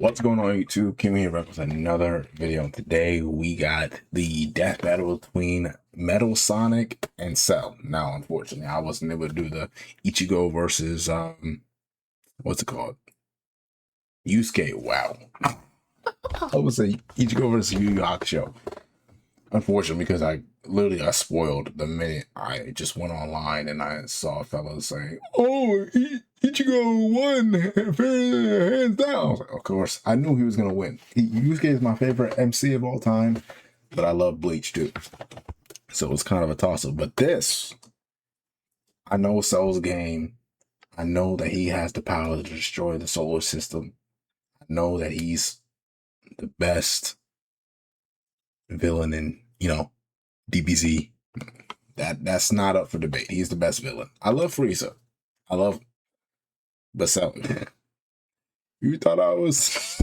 What's going on, YouTube? Kim here back with another video. Today we got the death battle between Metal Sonic and Cell. Now, unfortunately, I wasn't able to do the Ichigo versus what's it called? Yusuke. Wow. I would say Ichigo versus Yu Yu Hakusho. Unfortunately, because I literally got spoiled the minute I just went online and I saw a fellow saying, "Oh, Ichigo won, hands down." I was like, of course, I knew he was gonna win. Yusuke is my favorite MC of all time, but I love Bleach too, so it's kind of a toss-up. But this, I know Cell's game. I know that he has the power to destroy the solar system. I know that he's the best villain in, DBZ. That's not up for debate. He's the best villain. I love Frieza. I love, but Cell. You thought I was?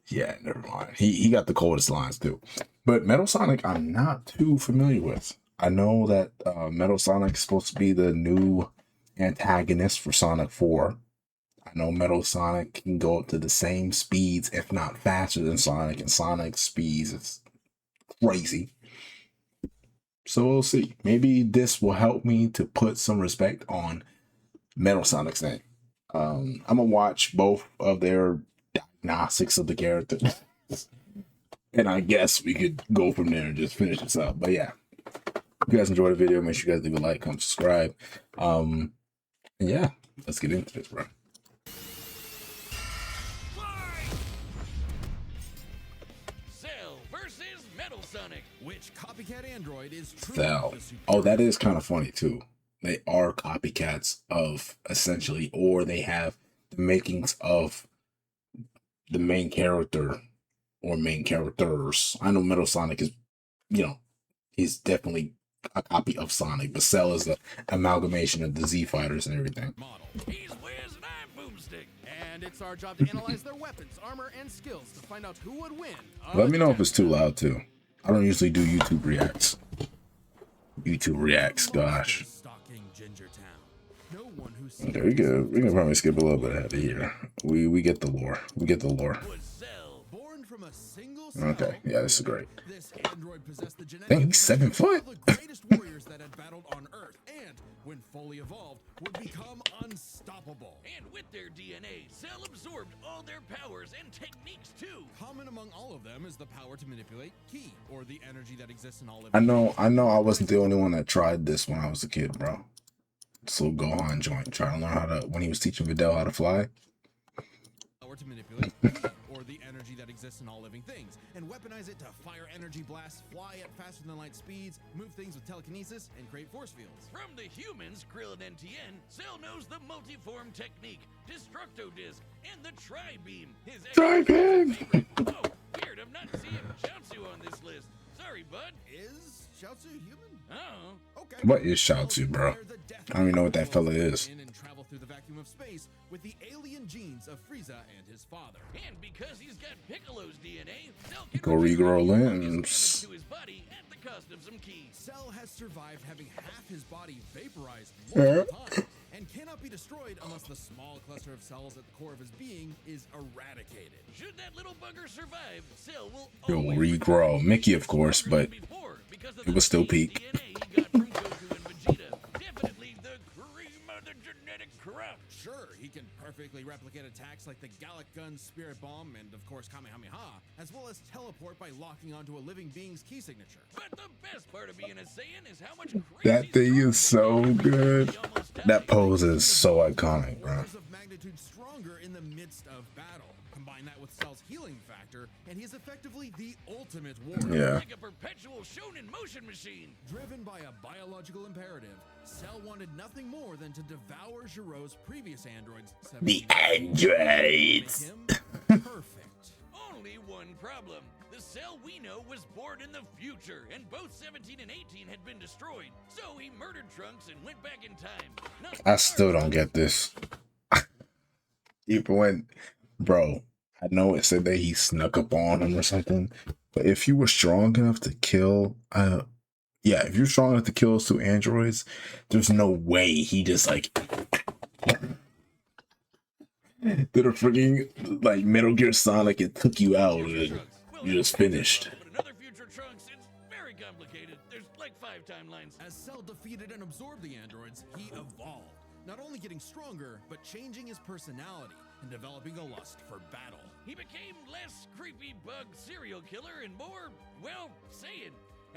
Yeah, never mind. He got the coldest lines too. But Metal Sonic, I'm not too familiar with. I know that Metal Sonic is supposed to be the new antagonist for Sonic 4. I know Metal Sonic can go up to the same speeds, if not faster than Sonic, and Sonic's speeds is crazy. So we'll see. Maybe this will help me to put some respect on Metal Sonic's name. I'm gonna watch both of their diagnostics of the character, and I guess we could go from there and just finish this up. But yeah, if you guys enjoyed the video, make sure you guys leave a like, comment, subscribe. And yeah, let's get into this, bro. Sonic. Which copycat android is true? Cell. Oh, that is kind of funny too. They are copycats of essentially, or they have the makings of the main character or main characters. I know Metal Sonic is, he's definitely a copy of Sonic, but Cell is the amalgamation of the Z Fighters and everything. He's Wiz and I'm Boomstick. And it's our job to analyze their weapons, armor, and skills to find out who would win. Let me know if it's too loud too. I don't usually do YouTube reacts. Gosh. Okay, we can probably skip a little bit ahead of here. We get the lore. Okay, yeah, this is great. Dang, he's 7 foot. When fully evolved, would become unstoppable. And with their DNA, Cell absorbed all their powers and techniques too. Common among all of them is the power to manipulate ki, or the energy that exists in all living. I know I wasn't the only one that tried this when I was a kid, bro. This little Gohan joint, trying to learn how to, when he was teaching Videl how to fly. Power to manipulate ki, or the energy that exists in all living things, and weaponize it to fire energy blasts, fly at faster than light speeds, move things with telekinesis, and create force fields. From the humans, Krillin and Tien, Cell knows the multiform technique, Destructo Disc, and the Tri-Beam. Tri-Beam! Oh, weird, I'm not seeing Chaozu on this list. Sorry, bud. Is Chaozu human? Oh, okay. What is Chaozu, bro? I don't even know what that fella is. And travel through the vacuum of space with the alien genes of Frieza and his father. And because he's got Piccolo's DNA, Cell can go regrow limbs. To his body at the cost of some keys. Cell has survived having half his body vaporized multiple times and cannot be destroyed unless the small cluster of cells at the core of his being is eradicated. Should that little bugger survive, Cell will He'll regrow. Mickey, of course, but it was still peak. Sure, he can perfectly replicate attacks like the Gallic Gun, Spirit Bomb, and of course Kamehameha, as well as teleport by locking onto a living being's key signature. But the best part of being a Saiyan is how much that thing is so good. That pose is so iconic, bro. Of magnitude stronger in the midst of battle. Combine that with Cell's healing factor, and he's effectively the ultimate warrior. Yeah. Like a perpetual shonen motion machine. Driven by a biological imperative, Cell wanted nothing more than to devour Giro's previous androids. The androids. Perfect. Only one problem. The Cell we know was born in the future, and both 17 and 18 had been destroyed. So he murdered Trunks and went back in time. I still don't get this. Even when, bro, I know it said that he snuck up on him or something, but if you were strong enough to kill, if you're strong enough to kill those two androids, there's no way he just like Did a freaking like Metal Gear Sonic and took you out and you just finished. But another future Trunks, it's very complicated. There's like 5 timelines. As Cell defeated and absorbed the androids, he evolved, not only getting stronger, but changing his personality and developing a lust for battle. He became less creepy bug serial killer and more, well, Saiyan.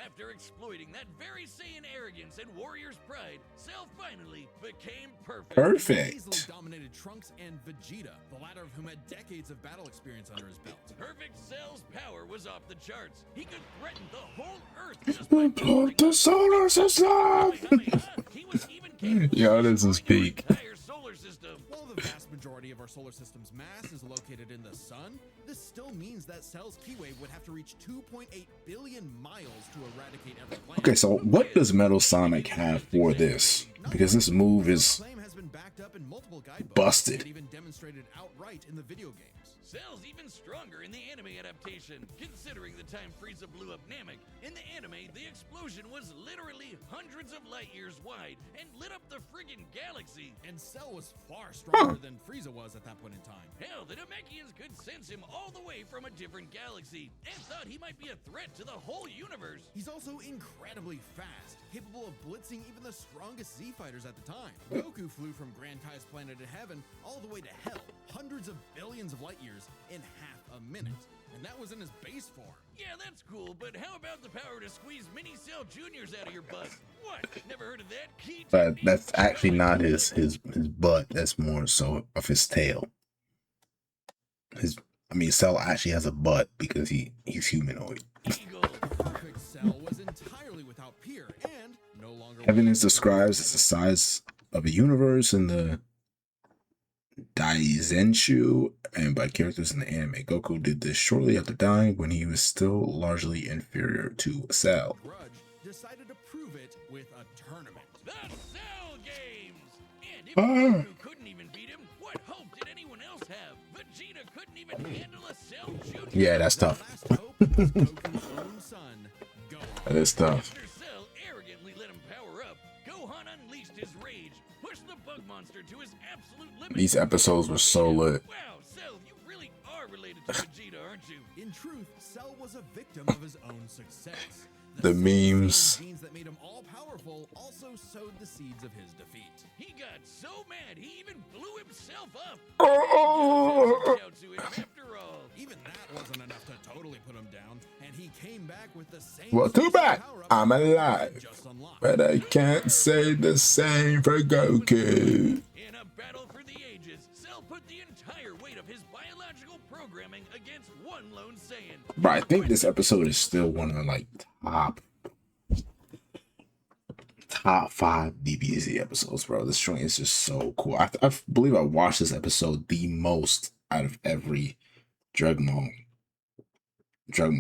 After exploiting that very Saiyan arrogance and warrior's pride, Cell finally became perfect. Perfect. Easily dominated Trunks and Vegeta, the latter of whom had decades of battle experience under his belt. Perfect Cell's power was off the charts. He could threaten the whole Earth just by Blow the solar system. He was even capable Yo, of this is destroying your peak. entire solar system. While the vast majority of our solar system's mass is located in the sun, this still means that Cell's keywave would have to reach 2.8 billion miles to eradicate every planet. Okay, so what does Metal Sonic have for this? Because this move is Claim has been backed up in multiple guidebooks busted. and even demonstrated outright in the video games. Cell's even stronger in the anime adaptation, considering the time Frieza blew up Namek. In the anime, the explosion was literally hundreds of light years wide and lit up the friggin' galaxy. And Cell was far stronger than Frieza was at that point in time. Hell, the Namekians could sense him all the way from a different galaxy and thought he might be a threat to the whole universe. He's also incredibly fast, capable of blitzing even the strongest Z fighters at the time. Goku flew from Grand Kai's planet of heaven all the way to hell, hundreds of billions of light years in half a minute. And that was in his base form. Yeah, that's cool, but how about the power to squeeze mini Cell Juniors out of your butt? What? Never heard of that? Key But technique? that's actually not his butt. That's more so of his tail. Cell actually has a butt because he's humanoid. Eagle. Perfect Cell was entirely without peer and no longer Evidence describes as the size of a universe in the Daizenshu and by characters in the anime. Goku did this shortly after dying when he was still largely inferior to Cell. Grudge decided to prove it with a tournament. The Cell Games! And if Ah. Goku couldn't even beat him, what hope did anyone else have? Vegeta couldn't even handle a Cell Junior. Yeah, that's The tough. last hope was Goku's own son, Gohan. That is tough. After Cell arrogantly let him power up, Gohan unleashed his rage, pushed the bug monster to his absolute limit. These episodes were so lit. Wow, Cell, you really are related to Vegeta, aren't you? In truth, Cell was a victim of his own success. The same memes. genes that made him all powerful also sowed the seeds of his defeat. He got so mad he even blew himself up. Oh. Out to him after all. Even that wasn't enough to totally put him down, and he came back with the same. Well, too bad. power-up I'm that he alive. just unlocked. But I can't say the same for Goku. In a battle for the ages, Cell put the entire weight of his biological programming against one lone Saiyan. But I think this episode is still one of the like top 5 DBZ episodes, bro. This joint is just so cool. I believe I watched this episode the most out of every Dragon Ball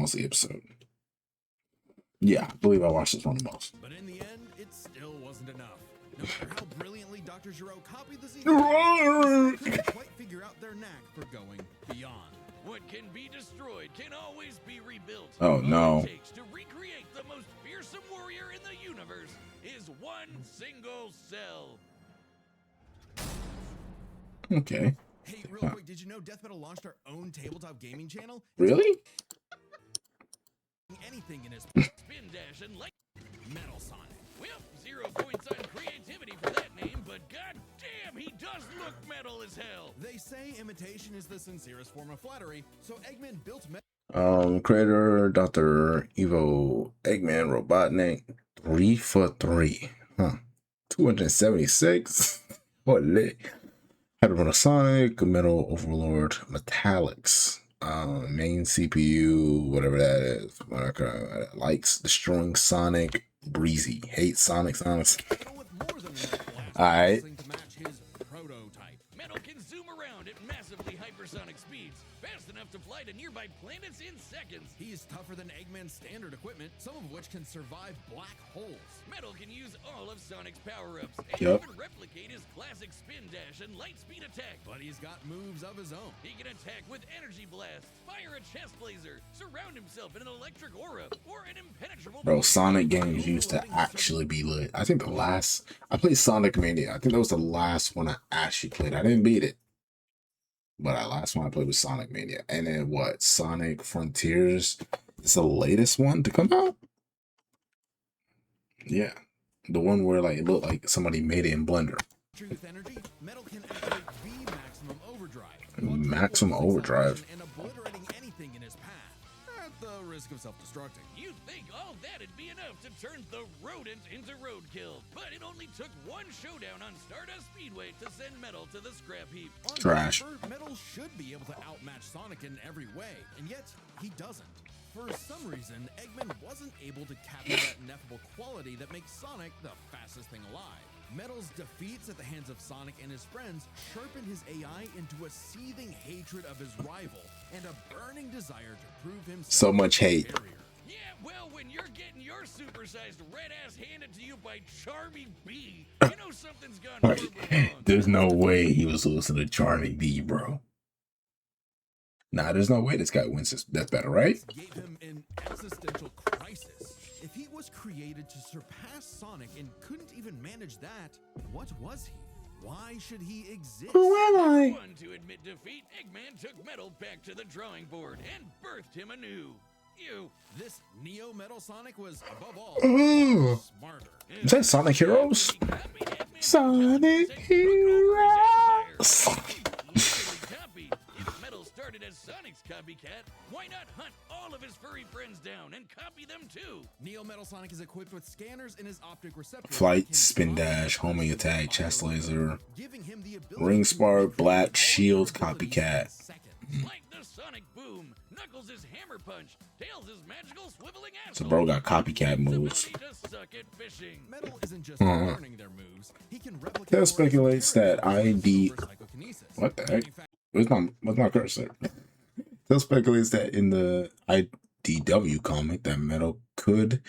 Z episode. Yeah, I believe I watched this one the most. But in the end, it still wasn't enough. No matter how brilliantly Dr. Gero copied the Z, Roar! couldn't quite figure out their knack for going beyond. What can be destroyed can always be rebuilt. Oh, All no. it takes to recreate the most fearsome warrior in the universe is one single Cell. Okay. Hey, real quick, did you know Death Metal launched our own tabletop gaming channel? Really? Anything in his Spin dash and light. Metal Sonic. Well, 0 points on creativity for that name, but god damn, he does look metal as hell. They say imitation is the sincerest form of flattery, so Eggman built Creator Dr. Evo Eggman Robotnik 3 for 3. Huh. 276. What lit? Had a Sonic, Metal Overlord Metallics. Main CPU, whatever that is. Likes destroying Sonic, Breezy. Hates Sonic. Metal with more than enough blast Alright. processing to match his prototype. Metal can zoom around at massively hypersonic speeds, fast enough to fly to nearby planets in seconds. He's tougher than Eggman's standard equipment, some of which can survive black holes. Metal can use all of Sonic's power-ups and Yep. even replicate his classic spin dash and light speed attack. But he's got moves of his own. He can attack with energy blast, fire a chest laser, surround himself in an electric aura, or an impenetrable. Bro, Sonic games used to actually be lit. I think I played Sonic Mania. I think that was the last one I actually played. I didn't beat it. But I last one I played was Sonic Mania. And then what? Sonic Frontiers is the latest one to come out? Yeah. The one where like it looked like somebody made it in Blender. Truth energy, Metal can activate V maximum overdrive. Maximum overdrive. And obliterating anything in his path. At the risk of self-destructing. You'd think all that'd be enough to turn the rodent into roadkill, but it only took one showdown on Stardust Speedway to send Metal to the scrap heap. On Trash. paper, Metal should be able to outmatch Sonic in every way, and yet he doesn't. For some reason, Eggman wasn't able to capture that ineffable quality that makes Sonic the fastest thing alive. Metal's defeats at the hands of Sonic and his friends sharpened his AI into a seething hatred of his rival and a burning desire to prove himself So much hate. superior. Yeah, well, when you're getting your supersized red ass handed to you by Charmy B, you know something's gone horribly wrong. There's no way he was losing to Charmy B, bro. Nah, there's no way this guy wins this. That's better, right? Gave him an existential crisis. If he was created to surpass Sonic and couldn't even manage that, what was he? Why should he exist? Who am I? One to admit defeat, Eggman took Metal back to the drawing board and birthed him anew. You. This Neo Metal Sonic was, above all, Oh. smarter. Is that Sonic Heroes? Sonic Heroes. If Metal started as Sonic's copycat, why not hunt all of his furry friends down and copy them too? Neo Metal Sonic is equipped with scanners in his optic receptors. Flight, that can spin spot dash, homing objects attack, with chest auto laser, giving him the ability ring to spark, manipulate black, all shield, their abilities copycat. in seconds. Like the Sonic Boom, Knuckles is hammer punch, Tails is magical swiveling asshole. So bro got copycat moves. Ability to suck at fishing. Metal isn't just learning their moves. He can replicate That more speculates that esoteric ID. over psychokinesis. What the heck? Where's my cursor? That speculates that in the IDW comic that Metal could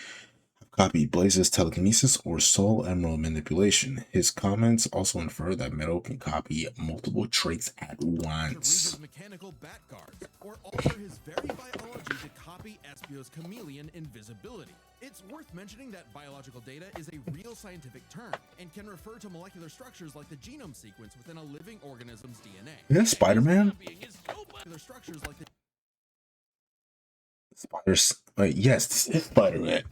have copied Blaze's telekinesis or Soul Emerald manipulation. His comments also infer that Metal can copy multiple traits at To read once. his mechanical bat guards, or alter his very biology to copy Espio's chameleon invisibility. It's worth mentioning that biological data is a real scientific term and can refer to molecular structures like the genome sequence within a living organism's DNA. Is that Spider-Man? Copying is so Molecular structures like the Spiders. Wait, yes, this is Spider-Man.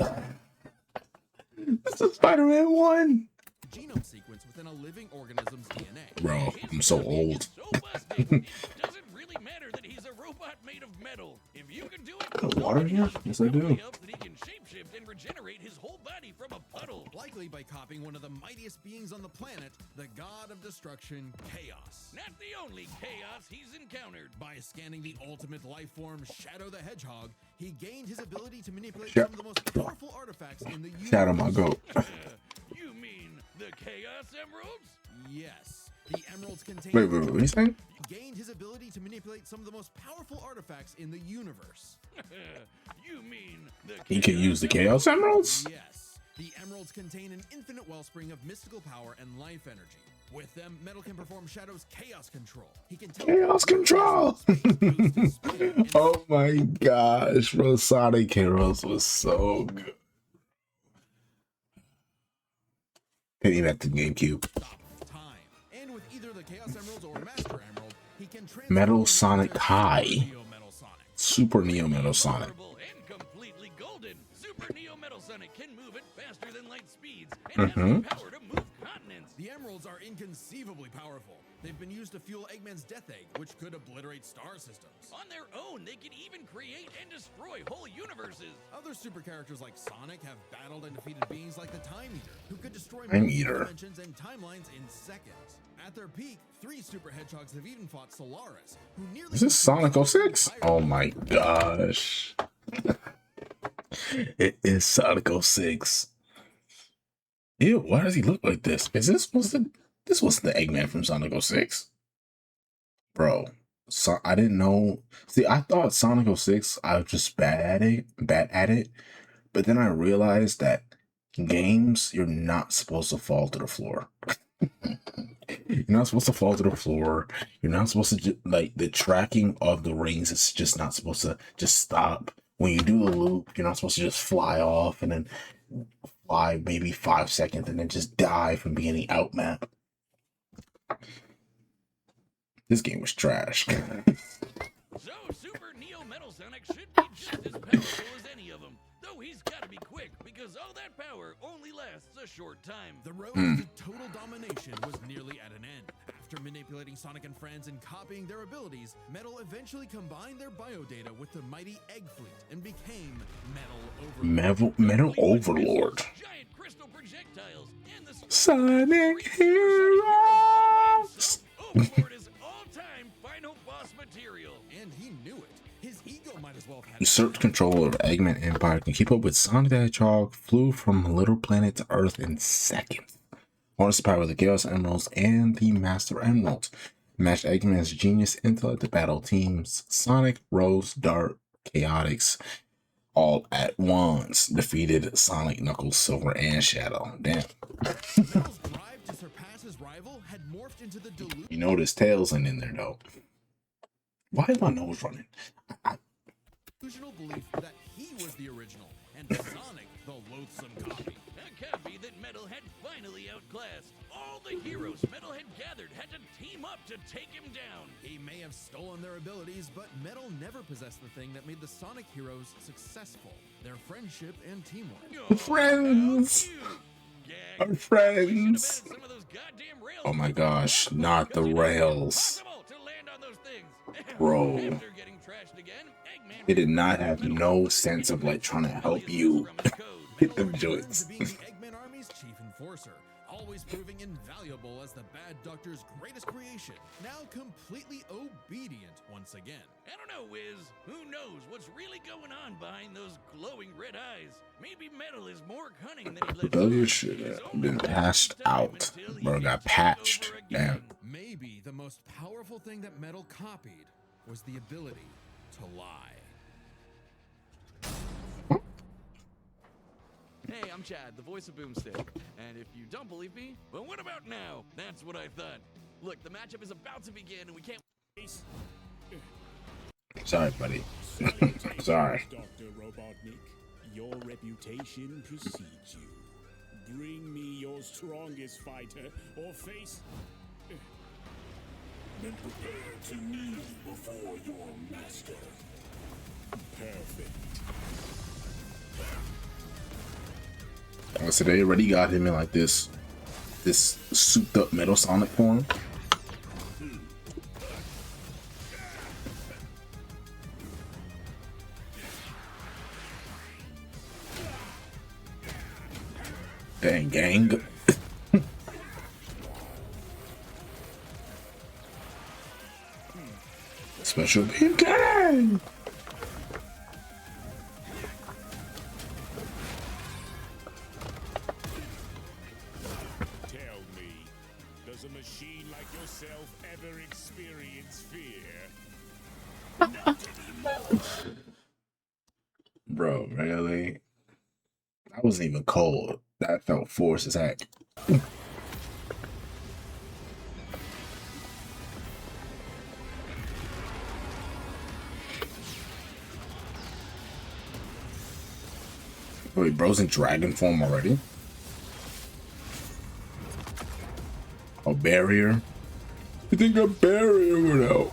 This is Spider-Man 1. genome sequence within a living organism's DNA. Bro, I'm so old. so busted, it doesn't really matter that he's a robot made of metal. If you can do it, Got water in here? Yes, I do. probably helps that he can shapeshift and regenerate his whole body from a puddle. Likely by copying one of the mightiest beings on the planet, the god of destruction, Chaos. Not the only chaos he's encountered. By scanning the ultimate life form, Shadow the Hedgehog, he gained his ability to manipulate Sha- some of the most powerful artifacts in the universe. Shadow my goat. You mean the Chaos Emeralds? Yes. The emeralds contain. Wait, what are you saying? Gained his ability to manipulate some of the most powerful artifacts in the universe. You mean the He can use the Chaos Emeralds? Yes. The emeralds contain an infinite wellspring of mystical power and life energy. With them, Metal can perform Shadow's chaos control. He can Chaos control! Oh my gosh, bro. Sonic Heroes was so good. Take me back to GameCube. time. And with either the Chaos Emeralds or Master Emerald, he can Metal Sonic High. Neo Metal Sonic. Super Neo Metal Sonic. Durable and completely golden. Super Neo Metal Sonic can move at faster than light speeds and has the power to move continents. The emeralds are inconceivably powerful. They've been used to fuel Eggman's Death Egg, which could obliterate star systems. On their own, they can even create and destroy whole universes. Other super characters like Sonic have battled and defeated beings like the Time Eater, who could destroy Time multiple Eater. dimensions and timelines in seconds. At their peak, 3 super hedgehogs have even fought Solaris, who nearly... Is this Sonic 06? Oh my gosh. It is Sonic 06. Ew, why does he look like this? Is this was the Eggman from Sonic 06? Bro, so I didn't know. See, I thought Sonic 06, I was just bad at it. But then I realized that games, you're not supposed to fall to the floor. You're not supposed to fall to the floor. You're not supposed to like the tracking of the rings is just not supposed to just stop. When you do the loop, you're not supposed to just fly off and then fly maybe 5 seconds and then just die from being out map. This game was trash. So Super Neo Metal Sonic should be just as powerful as any of them. Though he's gotta be quick, because all that power only lasts a short time. The road to total domination was nearly at an end. After manipulating Sonic and friends and copying their abilities, Metal eventually combined their biodata with the mighty Egg Fleet and became Metal Overlord. Metal Overlord. Giant crystal projectiles and the Sonic Heroes. Overlord is all-time final boss material. And he knew it. His ego might as well have had Usurped control of Eggman Empire, can keep up with Sonic the Hedgehog, flew from Little Planet to Earth in seconds. Harnessed the power of the Chaos Emeralds and the Master Emeralds. Matched Eggman's genius intellect to battle teams Sonic, Rose, Dart, Chaotix, all at once. Defeated Sonic, Knuckles, Silver, and Shadow. Damn. Metal's drive to surpass his rival had morphed into the You notice Tails ain't in there though. Why is my nose running? delusional belief that he was the original and Sonic the loathsome copy. A copy that Metal had finally outclassed. All the heroes Metal had gathered had to team up to take him down. He may have stolen their abilities, but Metal never possessed the thing that made the Sonic heroes successful: their friendship and teamwork. Oh, Friends. how cute. Gag. Our We should have friends. added some of those goddamn rails Oh my to the gosh, platform, not the because it was rails. impossible to land on those things. Bro. After getting trashed again, Eggman They did not have no sense of like trying to help you hit them Metal joints. returned to being the Eggman Army's chief enforcer, always proving invaluable as the Bad Doctor's greatest creation, now completely obedient once again. I don't know, Wiz. Who knows what's really going on behind those glowing red eyes? Maybe Metal is more cunning than he lets Rebellion on. should It's have only been a matter of patched time out. until he Bro, got gets taken patched. over again. Damn. Maybe the most powerful thing that Metal copied was the ability to lie. Hey, I'm Chad, the voice of Boomstick. And if you don't believe me, But what about now? That's what I thought. look, the matchup is about to begin and we can't. Sorry, buddy. Sorry. Dr. Robotnik, your reputation precedes you. Bring me your strongest fighter or face. Then prepare to kneel before your master. Perfect. So they already got him in like this souped up Metal Sonic form. Dang, gang. Special beam gang. Tell me, does a machine like yourself ever experience fear? Bro, really? That wasn't even cold. That felt forced as heck. Wait, bro's in dragon form already? A barrier? You think a barrier would help?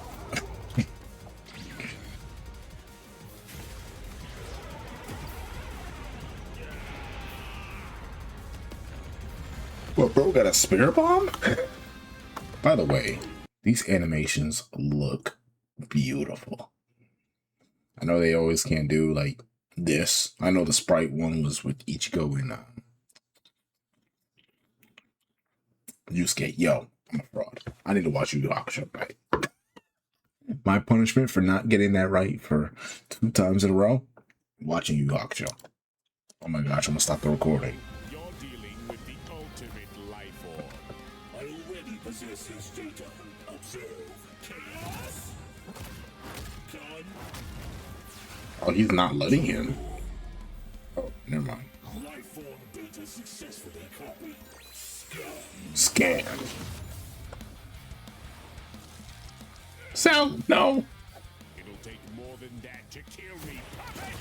What, bro got a spear bomb? By the way, these animations look beautiful. I know they always can't do like this. I know the sprite one was with Ichigo and Yusuke. Yo, I'm a fraud. I need to watch Yu Yu Hakusho right. My punishment for not getting that right for 2 times in a row, watching Yu Yu Hakusho. Oh my gosh, I'm gonna stop the recording. You're dealing with the ultimate life form. I already possess his data. Observe chaos. Done. Oh, he's not letting him. Oh, never mind. Life form data successfully copied. Scan. So, no. It'll take more than that to kill me, puppet!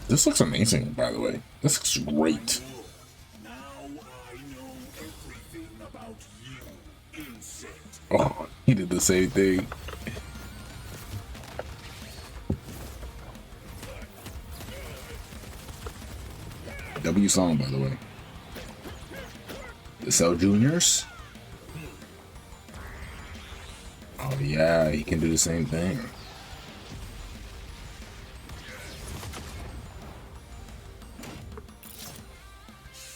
This looks amazing, by the way. This looks great. Now I know everything about you. Oh, he did the same thing. W song, by the way. The Cell Juniors. Oh yeah, he can do the same thing.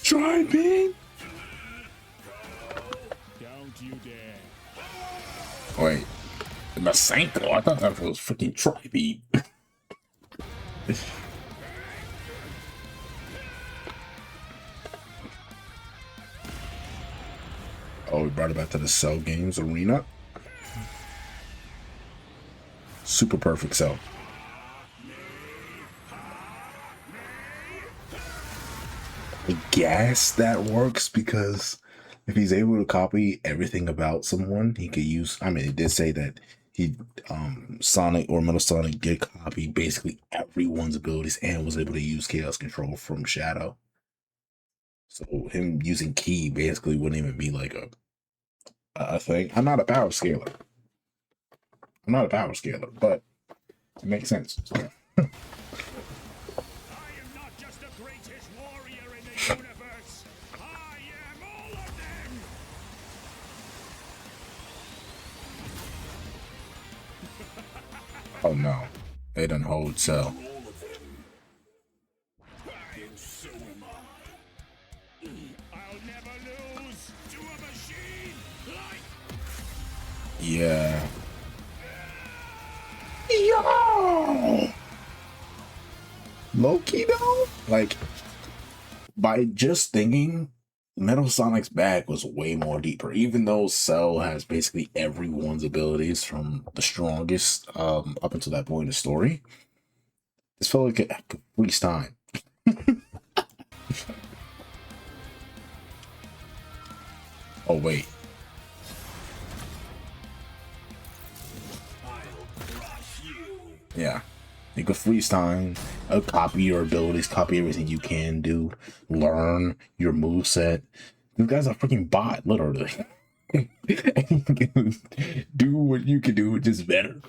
Try me. Don't you dare. Wait, the Sanko? I thought that was freaking Tribe. Oh, we brought it back to the Cell Games arena. Super perfect Cell. I guess that works because if he's able to copy everything about someone, he could use. I mean, it did say that he, Sonic or Metal Sonic did copy basically everyone's abilities and was able to use Chaos Control from Shadow. So him using Key basically wouldn't even be like a thing. I'm not a power scaler. But it makes sense. I am not just the greatest warrior in the universe. I am all of them. Oh no, they done hold Cell. All of them. And so am I. I'll never lose to a machine like Yeah. Yo! Low-key though? Like, by just thinking, Metal Sonic's bag was way more deeper. Even though Cell has basically everyone's abilities from the strongest up until that point in the story, this felt like a freeze time. Oh wait. Yeah. You could freeze time, copy your abilities, copy everything you can do, learn your moveset. This guy's a freaking bot, literally. And he can do what you can do, just better.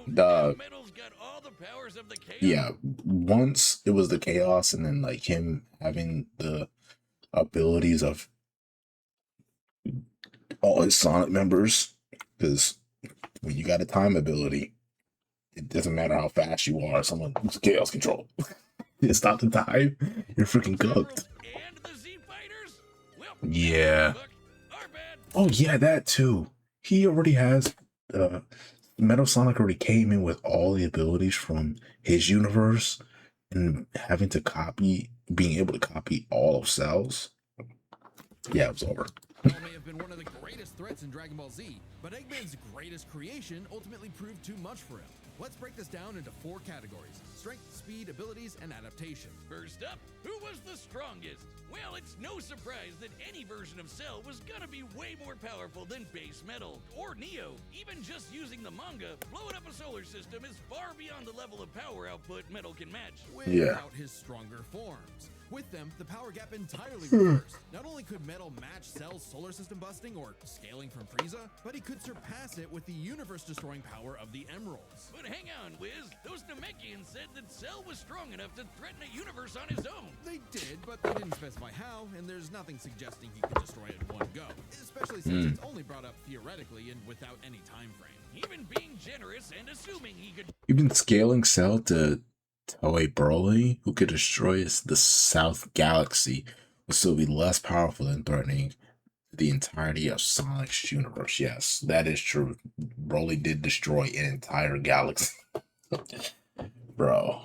Metal's got all the powers of the chaos. Yeah, once it was the chaos, and then like him having the abilities of all his Sonic members, because when you got a time ability, it doesn't matter how fast you are, someone who's chaos control. You stop the time, you're freaking cooked. And the Z fighters? Well, Yeah. look, our bad. Oh yeah, that too. He already has Metal Sonic already came in with all the abilities from his universe, and having to copy, being able to copy all of Cell's. Yeah, it was over. Cell may have been one of the greatest threats in Dragon Ball Z, but Eggman's greatest creation ultimately proved too much for him. Let's break this down into 4 categories: strength, speed, abilities, and adaptation. First up, who was the strongest? Well, it's no surprise that any version of Cell was gonna be way more powerful than base Metal or Neo. Even just using the manga, blowing up a solar system is far beyond the level of power output Metal can match. Without his stronger forms. With them, the power gap entirely reversed. Not only could Metal match Cell's solar system busting or scaling from Frieza, but he could surpass it with the universe-destroying power of the Emeralds. But hang on, Wiz. Those Namekians said that Cell was strong enough to threaten a universe on his own. They did, but they didn't specify how, and there's nothing suggesting he could destroy it in one go. Especially since it's only brought up theoretically and without any time frame. Even being generous and assuming he could Even scaling Cell to Toei Broly, who could destroy the South Galaxy, would still be less powerful than threatening the entirety of Sonic's universe. Yes, that is true. Broly did destroy an entire galaxy. Bro.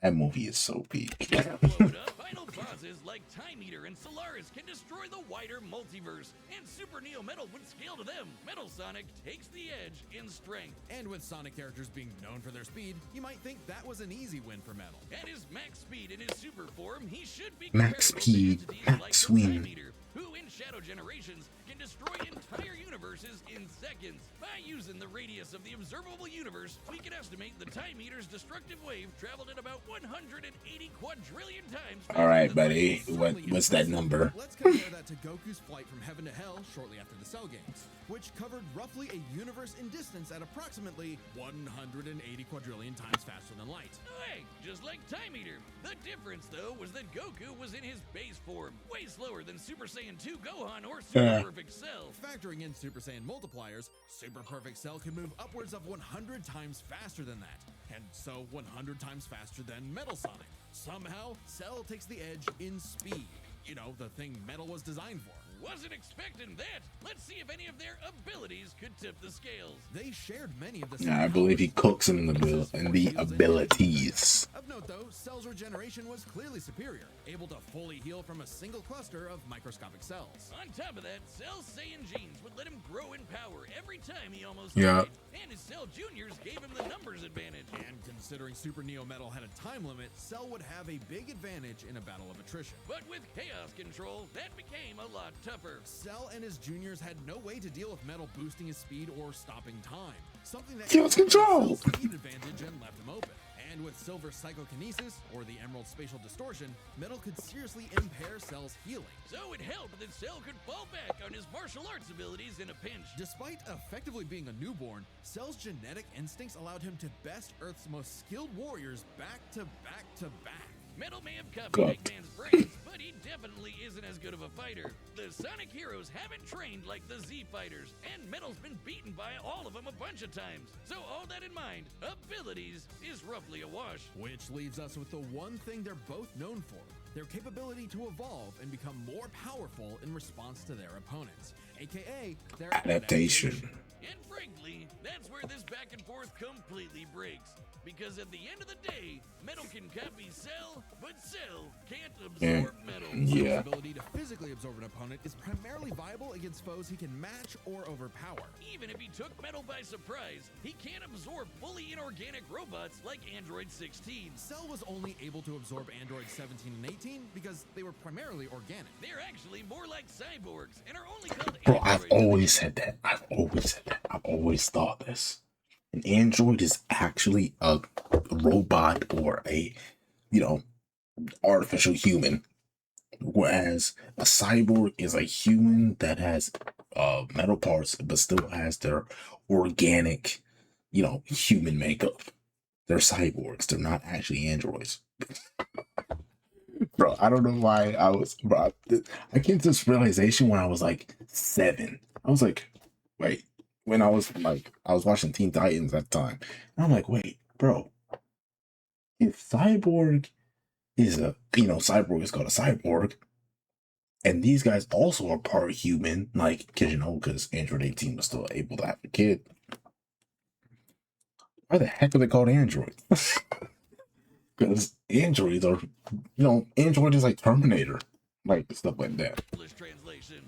That movie is so peak. blow it up. Final bosses like Time Eater and Solaris can destroy the wider multiverse, and Super Neo Metal would scale to them. Metal Sonic takes the edge in strength. And with Sonic characters being known for their speed, you might think that was an easy win for Metal. At his max speed in his super form, he should be Max comparable to speed, entities max like the swing. Time Eater, who in Shadow Generations can destroy entire universes in seconds. By using the radius of the observable universe, we can estimate the Time Eater's destructive wave traveled at about 180 quadrillion times. All right, buddy. What's that number? Let's compare that to Goku's flight from heaven to hell shortly after the Cell games, which covered roughly a universe in distance at approximately 180 quadrillion times faster than light. Hey, just like Time Eater. The difference, though, was that Goku was in his base form, way slower than Super Saiyan 2 Gohan or Super Perfect Cell. Factoring in Super Saiyan multipliers, Super Perfect Cell can move upwards of 100 times faster than that, and so 100 times faster than Metal Sonic. Somehow, Cell takes the edge in speed. You know, the thing Metal was designed for. Wasn't expecting that. Let's see if any of their abilities could tip the scales. They shared many of the Yeah, I believe he cooks in the abilities. Of note, though, Cell's regeneration was clearly superior, able to fully heal from a single cluster of microscopic cells. On top of that, Cell's Saiyan genes would let him grow in power every time he almost Yeah. died. And his Cell Juniors gave him the numbers advantage. And considering Super Neo Metal had a time limit, Cell would have a big advantage in a battle of attrition. But with Chaos Control, that became a lot tougher. Cell and his juniors had no way to deal with Metal boosting his speed or stopping time, something that Chaos Control! Cell's speed advantage and left him open. And with Silver's Psychokinesis, or the Emerald Spatial Distortion, Metal could seriously impair Cell's healing. So it helped that Cell could fall back on his martial arts abilities in a pinch. Despite effectively being a newborn, Cell's genetic instincts allowed him to best Earth's most skilled warriors back to back to back. Metal may have copied God. Eggman's brains, but he definitely isn't as good of a fighter. The Sonic heroes haven't trained like the Z fighters, and Metal's been beaten by all of them a bunch of times. So all that in mind, abilities is roughly a wash. Which leaves us with the one thing they're both known for, their capability to evolve and become more powerful in response to their opponents, aka their Adaptation. And frankly, that's where this back and forth completely breaks. Because at the end of the day, Metal can copy Cell, but Cell can't absorb Metal. Yeah. His ability to physically absorb an opponent is primarily viable against foes he can match or overpower. Even if he took Metal by surprise, he can't absorb fully inorganic robots like Android 16. Cell was only able to absorb Android 17 and 18 because they were primarily organic. They're actually more like cyborgs and are only called Bro, I've androids. always said that. I've always thought this. An android is actually a robot or a, artificial human. Whereas a cyborg is a human that has metal parts but still has their organic, human makeup. They're cyborgs. They're not actually androids. Bro, I don't know why I came to this realization when I was like 7. I was like, wait, when I was watching Teen Titans at the time. And I'm like, wait, bro, if Cyborg is Cyborg is called a cyborg, and these guys also are part human, because Android 18 was still able to have a kid. Why the heck are they called androids? Because androids are, Android is like Terminator, stuff like that. English translation.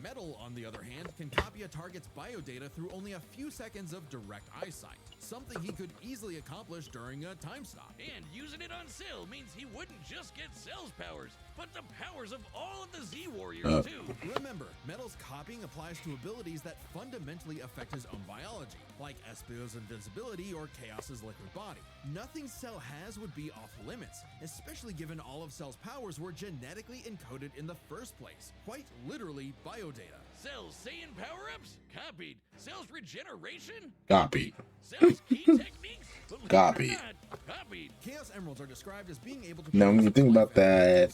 Metal, on the other hand, can copy a target's biodata through only a few seconds of direct eyesight, something he could easily accomplish during a time stop. And using it on Cell means he wouldn't just get Cell's powers, but the powers of all of the Z Warriors too. Remember, Metal's copying applies to abilities that fundamentally affect his own biology, like Espio's invincibility or Chaos's liquid body. Nothing Cell has would be off limits, especially given all of Cell's powers were genetically encoded in the first place, quite literally biodata. Cell's Saiyan power-ups? Copied. Cell's regeneration? Copy. Cell's key techniques? Believe it or Copy. not, copied. Chaos Emeralds are described as being able to... Now, when you think about that,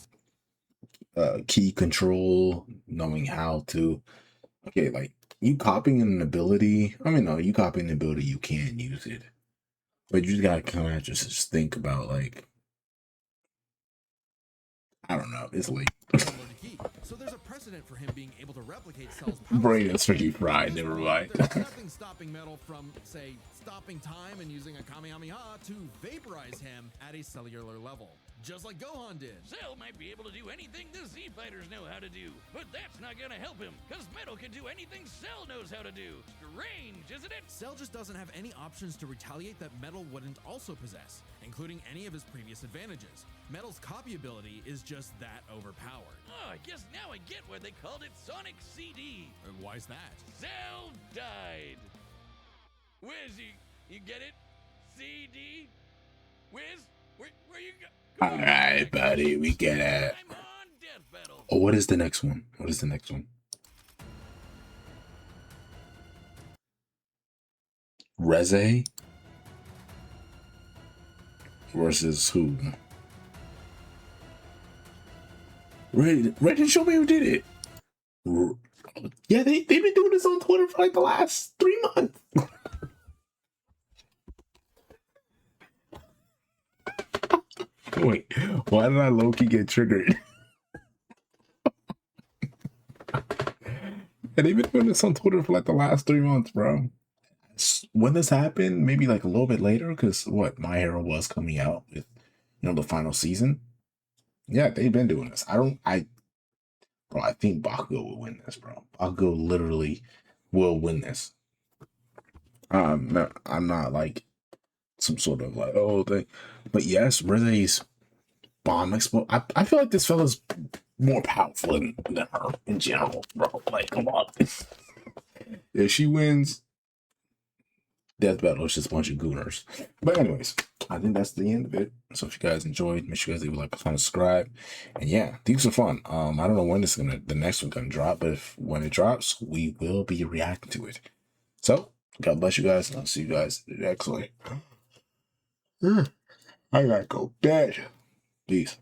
key control, knowing how to, you copying an ability. You copying an ability, you can use it, but you just gotta kind of just think about I don't know. It's late. So there's a precedent for him being able to replicate Cell's powers. Brain is pretty fried. Never mind. There's nothing stopping Metal from, say, stopping time and using a Kamehameha to vaporize him at a cellular level. just like Gohan did. Cell might be able to do anything the Z Fighters know how to do, but that's not gonna help him, because Metal can do anything Cell knows how to do. Strange, isn't it? Cell just doesn't have any options to retaliate that Metal wouldn't also possess, including any of his previous advantages. Metal's copy ability is just that overpowered. Oh, I guess now I get why they called it Sonic CD. Why's that? Cell died. Wiz, you get it? CD? Wiz, where you go? All right, buddy, we get it. I'm on Death Battle. Oh, what is the next one? What is the next one? Reze versus who? Red didn't show me who did it. Yeah, they've been doing this on Twitter for like the last 3 months. Wait, why did I low-key get triggered? And they've been doing this on Twitter for like the last 3 months, bro. When this happened, maybe like a little bit later, because what, My Hero was coming out with, the final season. Yeah, they've been doing this. I think Bakugo will win this, bro. Bakugo literally will win this. No, I'm not like some sort of like, oh thing. But yes, Rize's bomb explode. I feel like this fella's more powerful than her in general, bro. Like, come on. If she wins, Death Battle is just a bunch of gooners. But anyways, I think that's the end of it. So if you guys enjoyed, make sure you guys leave a like, subscribe. And yeah, these are fun. I don't know when the next one gonna drop, but when it drops, we will be reacting to it. So God bless you guys, and I'll see you guys next week. I gotta go bed. Peace.